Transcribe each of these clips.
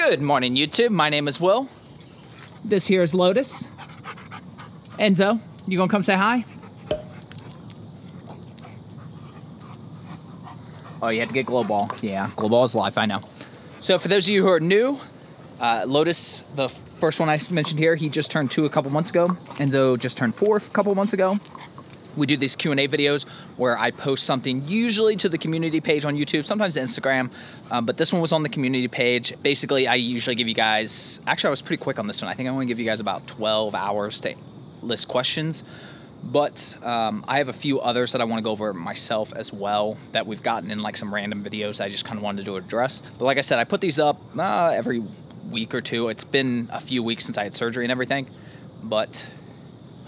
Good morning, YouTube. My name is Will. This here is Lotus. Enzo, you gonna come say hi? Oh, you had to get Glow Ball. Yeah, Glow Ball is life, I know. So for those of you who are new, Lotus, the first one I mentioned here, he just turned 2 a couple months ago. Enzo just turned 4 a couple months ago. We do these Q&A videos where I post something usually to the community page on YouTube, sometimes Instagram, but this one was on the community page. Basically, I usually give you guys, actually I was pretty quick on this one. I think I want to give you guys about 12 hours to list questions, but I have a few others that I want to go over myself as well that we've gotten in like some random videos I just kind of wanted to address. But like I said, I put these up every week or two. It's been a few weeks since I had surgery and everything, but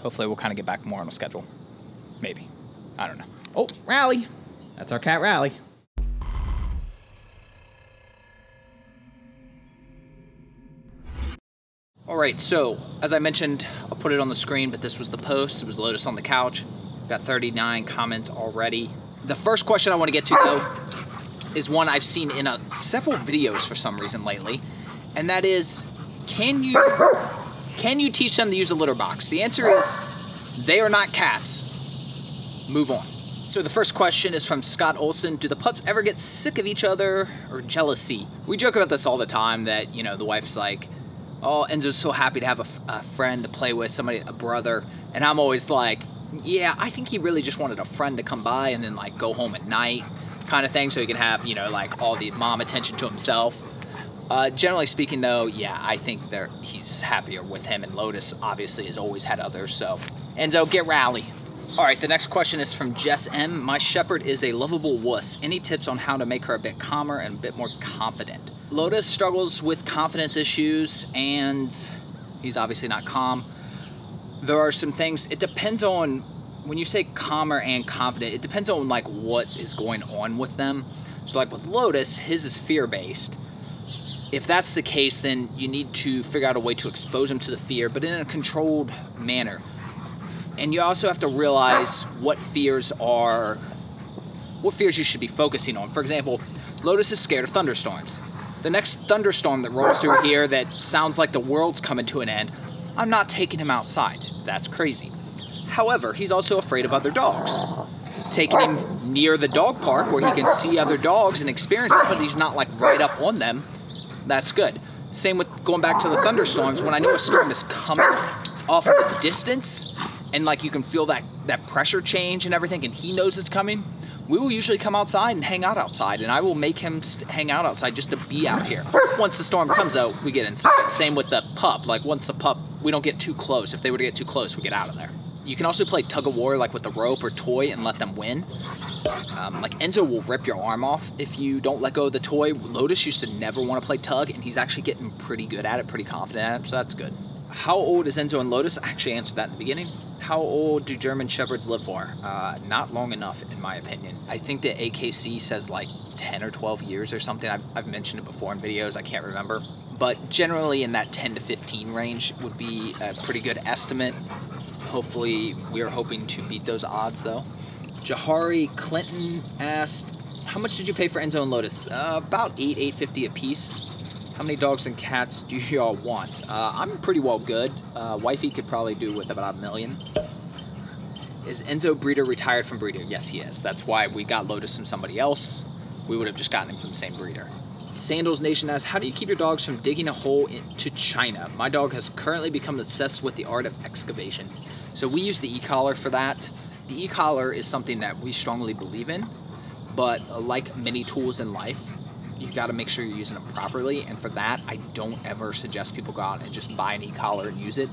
hopefully we'll kind of get back more on a schedule. Maybe. I don't know. Oh, Rally. That's our cat, Rally. All right, so as I mentioned, I'll put it on the screen, but this was the post. It was Lotus on the couch. Got 39 comments already. The first question I want to get to, though, is one I've seen in several videos for some reason lately, and that is, can you teach them to use a litter box? The answer is, they are not cats. Move on. So the first question is from Scott Olson. Do the pups ever get sick of each other or jealousy? We joke about this all the time that, you know, the wife's like, oh, Enzo's so happy to have a friend to play with, somebody, a brother. And I'm always like, yeah, I think he really just wanted a friend to come by and then like go home at night kind of thing so he can have, you know, like all the mom attention to himself. Generally speaking though, yeah, I think he's happier with him, and Lotus obviously has always had others, so. Enzo, get Rally. All right, the next question is from Jess M. My shepherd is a lovable wuss. Any tips on how to make her a bit calmer and a bit more confident? Lotus struggles with confidence issues, and he's obviously not calm. There are some things, it depends on, when you say calmer and confident, it depends on like what is going on with them. So like with Lotus, his is fear-based. If that's the case, then you need to figure out a way to expose him to the fear, but in a controlled manner. And you also have to realize what fears you should be focusing on. For example, Lotus is scared of thunderstorms. The next thunderstorm that rolls through here that sounds like the world's coming to an end, I'm not taking him outside. That's crazy. However, he's also afraid of other dogs. Taking him near the dog park where he can see other dogs and experience it, but he's not like right up on them, that's good. Same with going back to the thunderstorms. When I know a storm is coming, it's off in the distance, and like you can feel that pressure change and everything, and he knows it's coming, we will usually come outside and hang out outside, and I will make him hang out outside just to be out here. Once the storm comes out, we get inside. Same with the pup. Like once the pup, we don't get too close. If they were to get too close, we get out of there. You can also play tug of war like with the rope or toy and let them win. Like Enzo will rip your arm off if you don't let go of the toy. Lotus used to never want to play tug, and he's actually getting pretty good at it, pretty confident at it, so that's good. How old is Enzo and Lotus? I actually answered that in the beginning. How old do German Shepherds live for? Not long enough, in my opinion. I think the AKC says like 10 or 12 years or something. I've mentioned it before in videos, I can't remember. But generally in that 10 to 15 range would be a pretty good estimate. Hopefully, we are hoping to beat those odds though. Jahari Clinton asked, how much did you pay for Enzo and Lotus? About $850 a piece. How many dogs and cats do y'all want? I'm pretty well good. Wifey could probably do with about $1 million. Is Enzo breeder retired from breeder? Yes, he is. That's why we got Lotus from somebody else. We would have just gotten him from the same breeder. Sandals Nation asks, how do you keep your dogs from digging a hole into China? My dog has currently become obsessed with the art of excavation. So we use the e-collar for that. The e-collar is something that we strongly believe in, but like many tools in life, you got to make sure you're using them properly, and for that, I don't ever suggest people go out and just buy an e-collar and use it.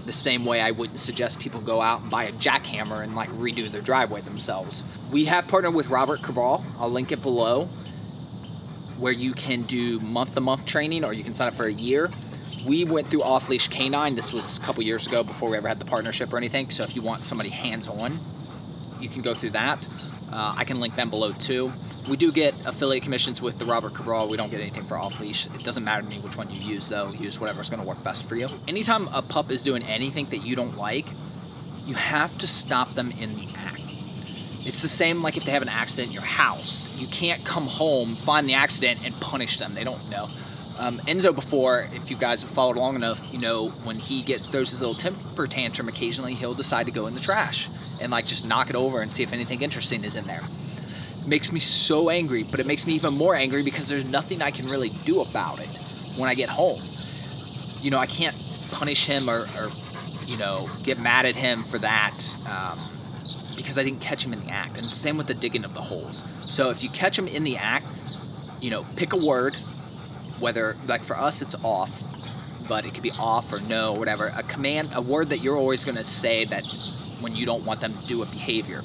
The same way I wouldn't suggest people go out and buy a jackhammer and like redo their driveway themselves. We have partnered with Robert Cabral, I'll link it below, where you can do month-to-month training, or you can sign up for a year. We went through OffLeash K9, this was a couple years ago before we ever had the partnership or anything, so if you want somebody hands-on, you can go through that. I can link them below too. We do get affiliate commissions with the Robert Cabral. We don't get anything for off-leash. It doesn't matter to me which one you use, though. Use whatever's going to work best for you. Anytime a pup is doing anything that you don't like, you have to stop them in the act. It's the same like if they have an accident in your house. You can't come home, find the accident, and punish them. They don't know. Enzo before, if you guys have followed long enough, you know, when he throws his little temper tantrum occasionally, he'll decide to go in the trash and like just knock it over and see if anything interesting is in there. It makes me so angry, but it makes me even more angry because there's nothing I can really do about it when I get home. You know, I can't punish him or you know, get mad at him for that because I didn't catch him in the act. And the same with the digging of the holes. So if you catch him in the act, you know, pick a word, whether, like for us it's off, but it could be off or no, or whatever. A command, a word that you're always going to say that when you don't want them to do a behavior.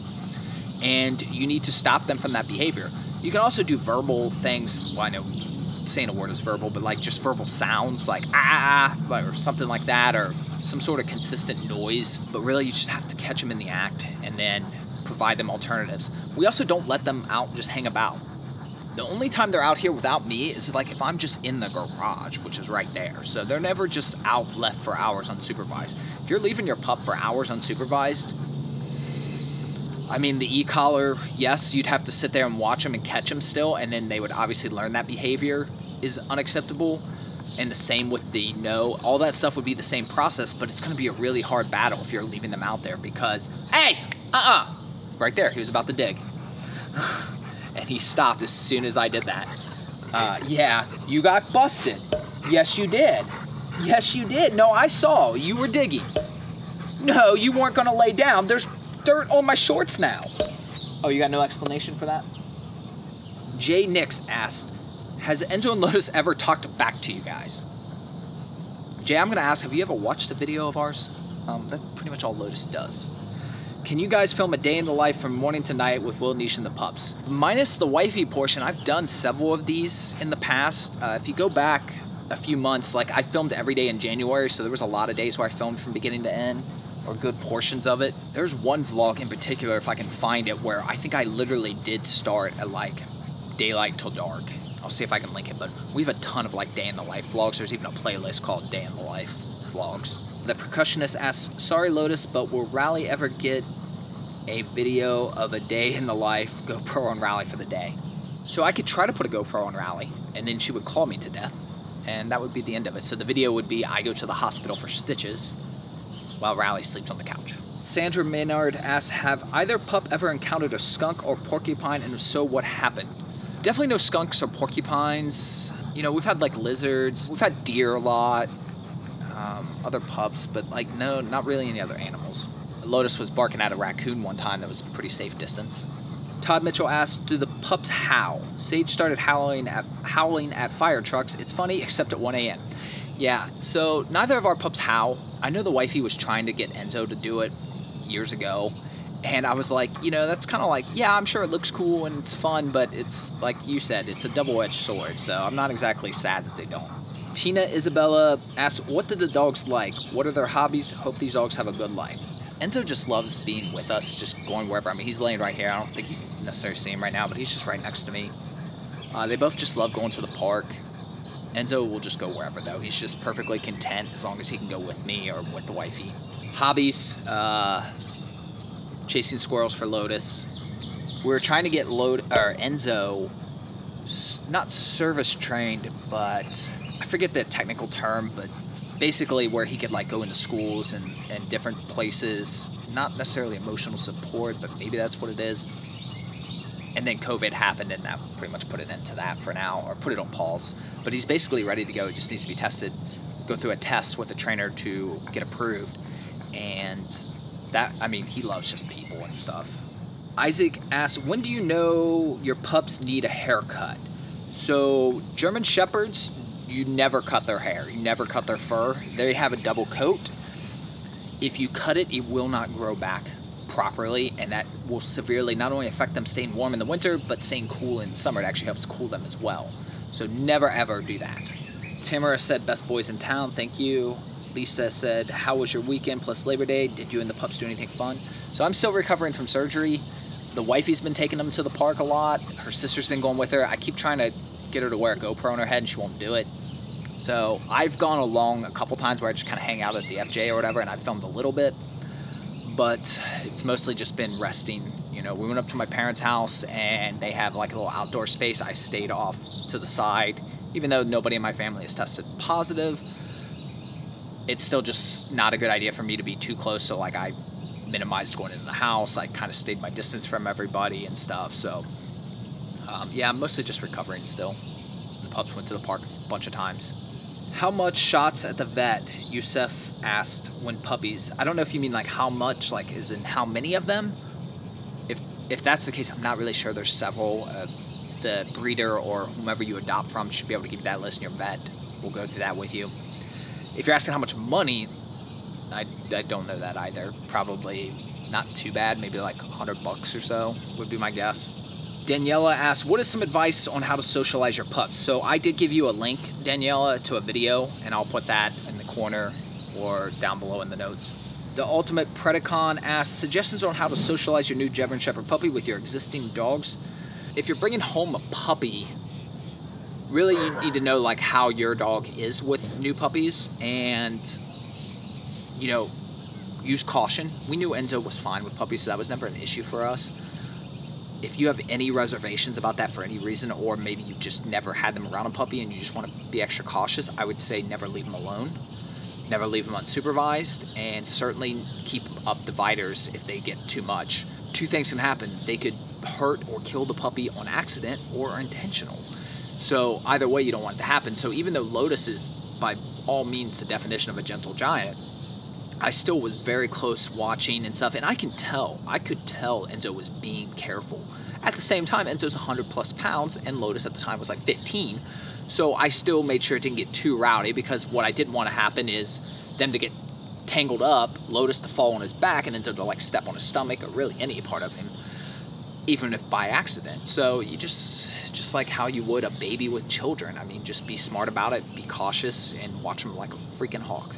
And you need to stop them from that behavior. You can also do verbal things. Well, I know saying a word is verbal, but like just verbal sounds like ah, or something like that, or some sort of consistent noise. But really you just have to catch them in the act and then provide them alternatives. We also don't let them out and just hang about. The only time they're out here without me is like if I'm just in the garage, which is right there. So they're never just out left for hours unsupervised. If you're leaving your pup for hours unsupervised, I mean, the e-collar, yes, you'd have to sit there and watch them and catch them still, and then they would obviously learn that behavior is unacceptable. And the same with the no, all that stuff would be the same process, but it's going to be a really hard battle if you're leaving them out there because, hey, right there, he was about to dig. And he stopped as soon as I did that. Yeah, you got busted. Yes, you did. Yes, you did. No, I saw. You were digging. No, you weren't going to lay down. There's dirt on my shorts now. Oh, you got no explanation for that? Jay Nix asked, has Enzo and Lotus ever talked back to you guys? Jay, I'm going to ask, have you ever watched a video of ours? That's pretty much all Lotus does. Can you guys film a day in the life from morning to night with Will, Leash, and the pups? Minus the wifey portion, I've done several of these in the past. If you go back a few months, like I filmed every day in January, so there was a lot of days where I filmed from beginning to end, or good portions of it. There's one vlog in particular, if I can find it, where I think I literally did start at like daylight till dark. I'll see if I can link it, but we have a ton of like day in the life vlogs. There's even a playlist called Day in the Life vlogs. The percussionist asks, sorry Lotus, but will Rally ever get a video of a day in the life GoPro on Rally for the day? So I could try to put a GoPro on Rally, and then she would call me to death, and that would be the end of it. So the video would be I go to the hospital for stitches while Rally sleeps on the couch. Sandra Maynard asked, have either pup ever encountered a skunk or porcupine, and if so, what happened? Definitely no skunks or porcupines. You know, we've had like lizards, we've had deer a lot, other pups, but like no, not really any other animals. Lotus was barking at a raccoon one time that was a pretty safe distance. Todd Mitchell asked, do the pups howl? Sage started howling at fire trucks. It's funny, except at 1 a.m. Yeah, so neither of our pups howl. I know the wifey was trying to get Enzo to do it years ago, and I was like, you know, that's kind of like, yeah, I'm sure it looks cool and it's fun, but it's, like you said, it's a double-edged sword, so I'm not exactly sad that they don't. Tina Isabella asked, what did the dogs like? What are their hobbies? Hope these dogs have a good life. Enzo just loves being with us, just going wherever. I mean, he's laying right here. I don't think you can necessarily see him right now, but he's just right next to me. They both just love going to the park. Enzo will just go wherever, though. He's just perfectly content as long as he can go with me or with the wifey. Hobbies, chasing squirrels for Lotus. We're trying to get Enzo, not service trained, but I forget the technical term, but basically where he could like go into schools and different places, not necessarily emotional support, but maybe that's what it is. And then COVID happened and that pretty much put an end to that for now, or put it on pause. But he's basically ready to go. He just needs to be tested, go through a test with a trainer to get approved. And that, I mean, he loves just people and stuff. Isaac asks, when do you know your pups need a haircut? So German Shepherds, you never cut their hair. You never cut their fur. They have a double coat. If you cut it, it will not grow back properly, and that will severely not only affect them staying warm in the winter, but staying cool in the summer. It actually helps cool them as well. So never ever do that. Tamara said, best boys in town, thank you. Lisa said, how was your weekend plus Labor Day? Did you and the pups do anything fun? So I'm still recovering from surgery. The wifey's been taking them to the park a lot. Her sister's been going with her. I keep trying to get her to wear a GoPro on her head and she won't do it. So I've gone along a couple times where I just kind of hang out at the FJ or whatever, and I've filmed a little bit, but it's mostly just been resting. You know, we went up to my parents' house and they have like a little outdoor space. I stayed off to the side Even though nobody in my family has tested positive, it's still just not a good idea for me to be too close. So like I minimized going into the house. I kind of stayed my distance from everybody and stuff. So yeah, I'm mostly just recovering still. The pups went to the park a bunch of times. How much shots at the vet? Yusef asked when puppies. I don't know if you mean like how much, like is in how many of them. If that's the case, I'm not really sure. There's several. The breeder or whomever you adopt from should be able to give you that list, and your vet will go through that with you. If you're asking how much money, I don't know that either. Probably not too bad. Maybe like $100 or so would be my guess. Daniela asks, what is some advice on how to socialize your pups? So I did give you a link, Daniela, to a video, and I'll put that in the corner or down below in the notes. The Ultimate Predacon asks, suggestions on how to socialize your new German Shepherd puppy with your existing dogs. If you're bringing home a puppy, really you need to know like how your dog is with new puppies, and you know, use caution. We knew Enzo was fine with puppies, so that was never an issue for us. If you have any reservations about that for any reason, or maybe you've just never had them around a puppy and you just want to be extra cautious, I would say never leave them alone. Never leave them unsupervised, and certainly keep up dividers if they get too much. Two things can happen. They could hurt or kill the puppy on accident or intentional. So either way, you don't want it to happen. So even though Lotus is by all means the definition of a gentle giant, I still was very close watching and stuff, and I could tell Enzo was being careful. At the same time, Enzo's 100+ pounds, and Lotus at the time was like 15. So I still made sure it didn't get too rowdy, because what I didn't want to happen is them to get tangled up, Lotus to fall on his back, and Enzo to like step on his stomach, or really any part of him, even if by accident. So you just like how you would a baby with children. I mean, just be smart about it, be cautious, and watch them like a freaking hawk.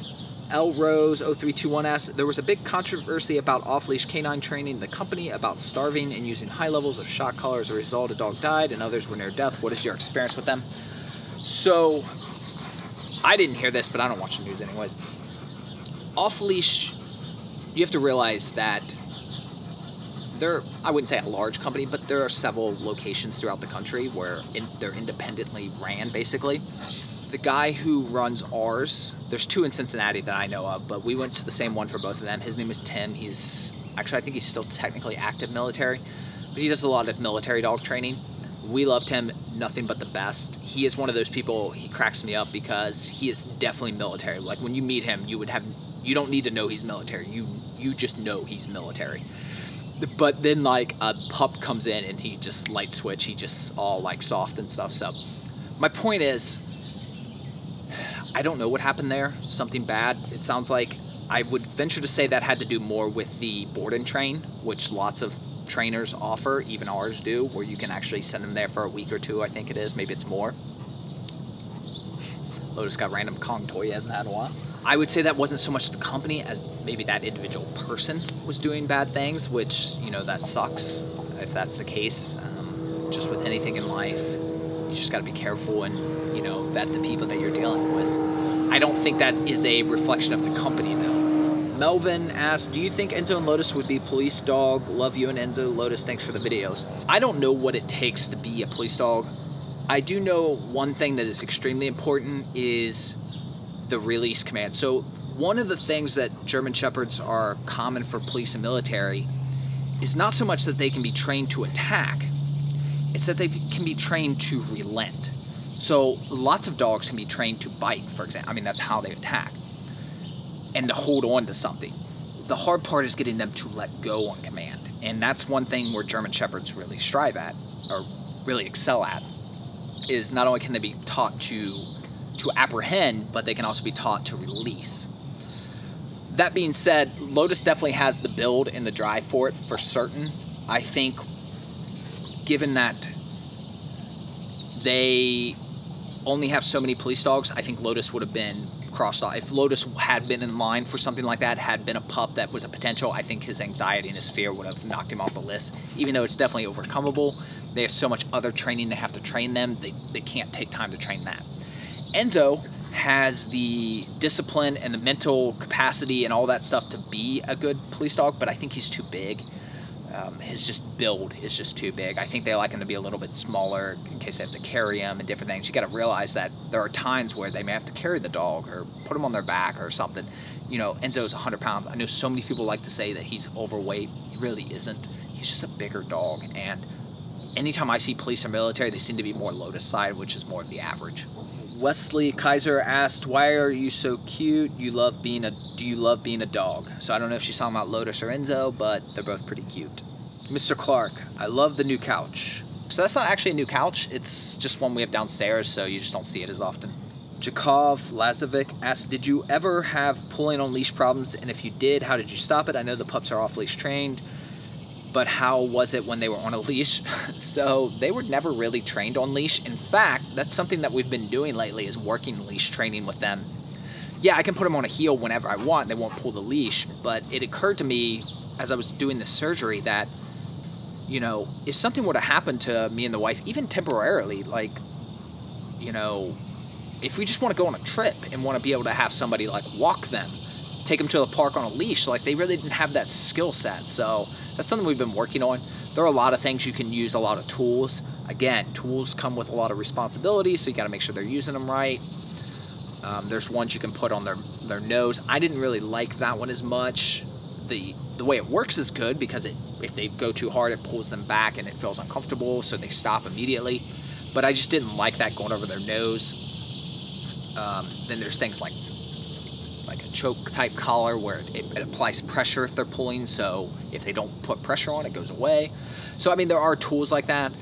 L Rose 0321 asks, there was a big controversy about off-leash K9 training the company about starving and using high levels of shock collar. As a result, a dog died and others were near death. What is your experience with them? So I didn't hear this, but I don't watch the news anyways. Off-leash, you have to realize that I wouldn't say a large company, but there are several locations throughout the country where they're independently ran, basically. The guy who runs ours, there's two in Cincinnati that I know of, but we went to the same one for both of them. His name is Tim. I think he's still technically active military, but he does a lot of military dog training. We loved him, nothing but the best. He is one of those people, he cracks me up because he is definitely military. Like when you meet him, you don't need to know he's military. You just know he's military. But then like a pup comes in and he just light switch, he just all like soft and stuff. So my point is, I don't know what happened there, something bad. It sounds like, I would venture to say that had to do more with the board and train, which lots of trainers offer, even ours do, where you can actually send them there for a week or two, I think it is, maybe it's more. Lotus got random Kong toy, he hasn't had in a while. I would say that wasn't so much the company as maybe that individual person was doing bad things, which, you know, that sucks if that's the case. Just with anything in life, you just got to be careful and, you know, vet the people that you're dealing with. I don't think that is a reflection of the company, though. Melvin asked, do you think Enzo and Lotus would be police dog? Love you and Enzo. Lotus, thanks for the videos. I don't know what it takes to be a police dog. I do know one thing that is extremely important is the release command. So one of the things that German Shepherds are common for police and military is not so much that they can be trained to attack, it's that they can be trained to relent. So lots of dogs can be trained to bite, for example. I mean, that's how they attack, and to hold on to something. The hard part is getting them to let go on command, and that's one thing where German Shepherds really strive at, or really excel at, is not only can they be taught to apprehend, but they can also be taught to release. That being said, Lotus definitely has the build and the drive for it, for certain. I think, given that they only have so many police dogs, I think Lotus would have been crossed off. If Lotus had been in line for something like that, had been a pup that was a potential, I think his anxiety and his fear would have knocked him off the list. Even though it's definitely overcomable, they have so much other training they have to train them, they can't take time to train that. Enzo has the discipline and the mental capacity and all that stuff to be a good police dog, but I think he's too big. His just build is just too big. I think they like him to be a little bit smaller in case they have to carry him and different things. You got to realize that there are times where they may have to carry the dog or put him on their back or something. You know, Enzo's 100 pounds. I know so many people like to say that he's overweight. He really isn't. He's just a bigger dog. And anytime I see police or military, they seem to be more Lotus side, which is more of the average. Wesley Kaiser asked, why are you so cute? Do you love being a dog? So I don't know if she's talking about Lotus or Enzo, but they're both pretty cute. Mr. Clark, I love the new couch. So that's not actually a new couch. It's just one we have downstairs, so you just don't see it as often. Jakov Lazovic asked, did you ever have pulling on leash problems? And if you did, how did you stop it? I know the pups are off-leash trained, but how was it when they were on a leash? So they were never really trained on leash. In fact, that's something that we've been doing lately is working leash training with them. Yeah, I can put them on a heel whenever I want. They won't pull the leash, but it occurred to me as I was doing the surgery that, you know, if something were to happen to me and the wife, even temporarily, like, you know, if we just want to go on a trip and want to be able to have somebody like walk them, take them to the park on a leash, like they really didn't have that skill set. So that's something we've been working on. There are a lot of things you can use, a lot of tools. Again, tools come with a lot of responsibility, so you got to make sure they're using them right. There's ones you can put on their nose. I didn't really like that one as much. The way it works is good because if they go too hard, it pulls them back and it feels uncomfortable, so they stop immediately. But I just didn't like that going over their nose. Then there's things like a choke type collar where it applies pressure if they're pulling, so if they don't put pressure on, it goes away. So I mean, there are tools like that.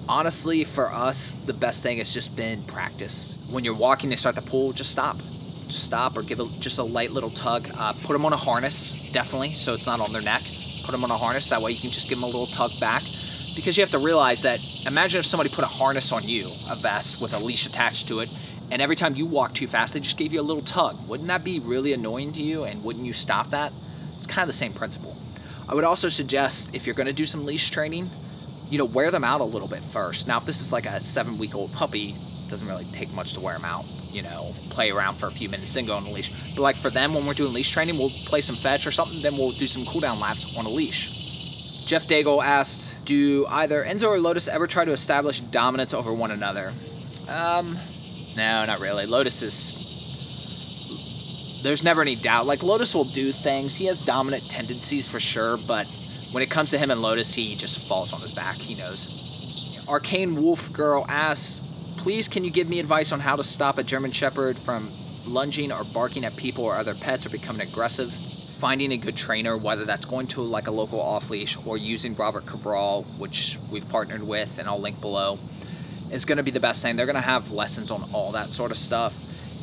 Honestly, for us, the best thing has just been practice. When you're walking, they start to pull, just stop. Just stop or give just a light little tug. Put them on a harness, definitely, so it's not on their neck. Put them on a harness, that way you can just give them a little tug back. Because you have to realize that, imagine if somebody put a harness on you, a vest with a leash attached to it, and every time you walk too fast, they just gave you a little tug. Wouldn't that be really annoying to you, and wouldn't you stop that? It's kind of the same principle. I would also suggest, if you're going to do some leash training, you know, wear them out a little bit first. Now, if this is like a 7-week-old puppy, it doesn't really take much to wear them out. You know, play around for a few minutes, then go on the leash. But like for them, when we're doing leash training, we'll play some fetch or something, then we'll do some cool down laps on a leash. Jeff Daigle asked, do either Enzo or Lotus ever try to establish dominance over one another? No, not really. Lotus is, there's never any doubt. Like, Lotus will do things. He has dominant tendencies for sure, but when it comes to him and Lotus, he just falls on his back. He knows. Arcane Wolf Girl asks, please can you give me advice on how to stop a German Shepherd from lunging or barking at people or other pets or becoming aggressive? Finding a good trainer, whether that's going to like a local off-leash or using Robert Cabral, which we've partnered with, and I'll link below, is going to be the best thing. They're going to have lessons on all that sort of stuff.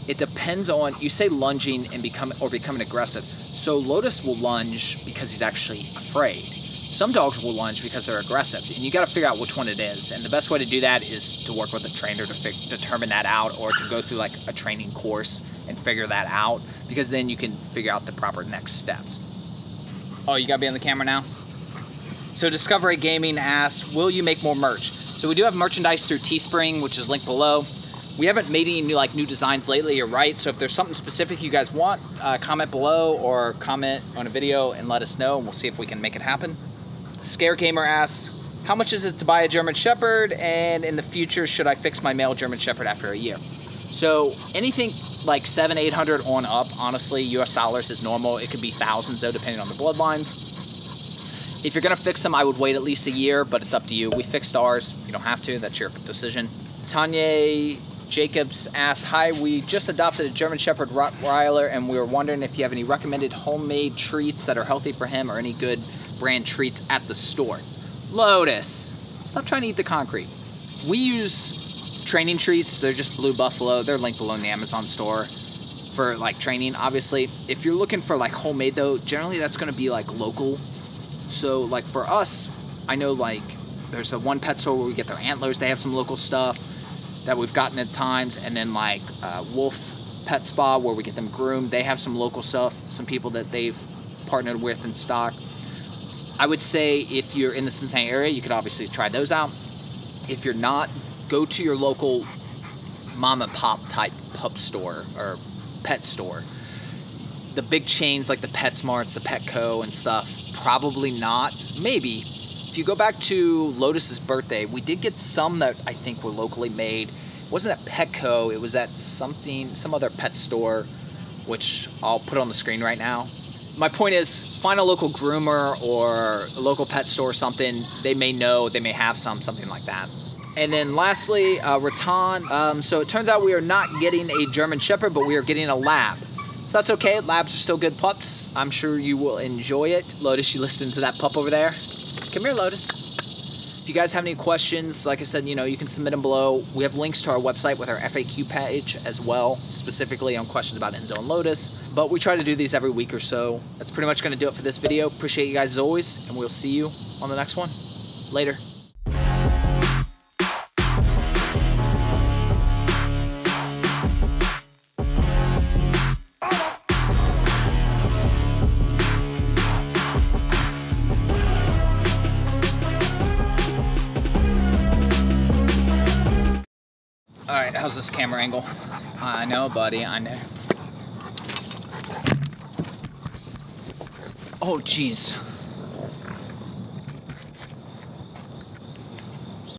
It depends on, you say lunging and becoming aggressive. So Lotus will lunge because he's actually afraid. Some dogs will lunge because they're aggressive, and you got to figure out which one it is. And the best way to do that is to work with a trainer to determine that out, or to go through like a training course and figure that out, because then you can figure out the proper next steps. Oh, you got to be on the camera now? So Discovery Gaming asks, will you make more merch? So we do have merchandise through Teespring, which is linked below. We haven't made any new designs lately, you're right. So if there's something specific you guys want, comment below or comment on a video and let us know, and we'll see if we can make it happen. Scare Gamer asks, how much is it to buy a German Shepherd? And in the future, should I fix my male German Shepherd after a year? So anything like $700, $800 on up, honestly, US dollars is normal. It could be thousands though, depending on the bloodlines. If you're gonna fix them, I would wait at least a year, but it's up to you. We fixed ours, you don't have to, that's your decision. Tanya Jacobs asked, hi, we just adopted a German Shepherd Rottweiler and we were wondering if you have any recommended homemade treats that are healthy for him or any good brand treats at the store. Lotus, stop trying to eat the concrete. We use training treats, they're just Blue Buffalo, they're linked below in the Amazon store for like training, obviously. If you're looking for like homemade though, generally that's gonna be like local. So like for us, I know like there's a one pet store where we get their antlers, they have some local stuff that we've gotten at times, and then like Wolf Pet Spa where we get them groomed, they have some local stuff, some people that they've partnered with in stock. I would say if you're in the Cincinnati area, you could obviously try those out. If you're not, go to your local mom and pop type pup store or pet store. The big chains like the PetSmarts, the Petco and stuff Probably not. Maybe. If you go back to Lotus's birthday, we did get some that I think were locally made. It wasn't at Petco, it was at some other pet store, which I'll put on the screen right now. My point is, find a local groomer or a local pet store or something. They may know, they may have something like that. And then lastly, Rattan. So it turns out we are not getting a German Shepherd, but we are getting a Lab. So that's okay, Labs are still good pups. I'm sure you will enjoy it. Lotus, you listening to that pup over there? Come here, Lotus. If you guys have any questions, like I said, you know, you can submit them below. We have links to our website with our FAQ page as well, specifically on questions about Enzo and Lotus. But we try to do these every week or so. That's pretty much gonna do it for this video. Appreciate you guys as always, and we'll see you on the next one. Later. Alright, how's this camera angle? I know, buddy, I know. Oh, jeez.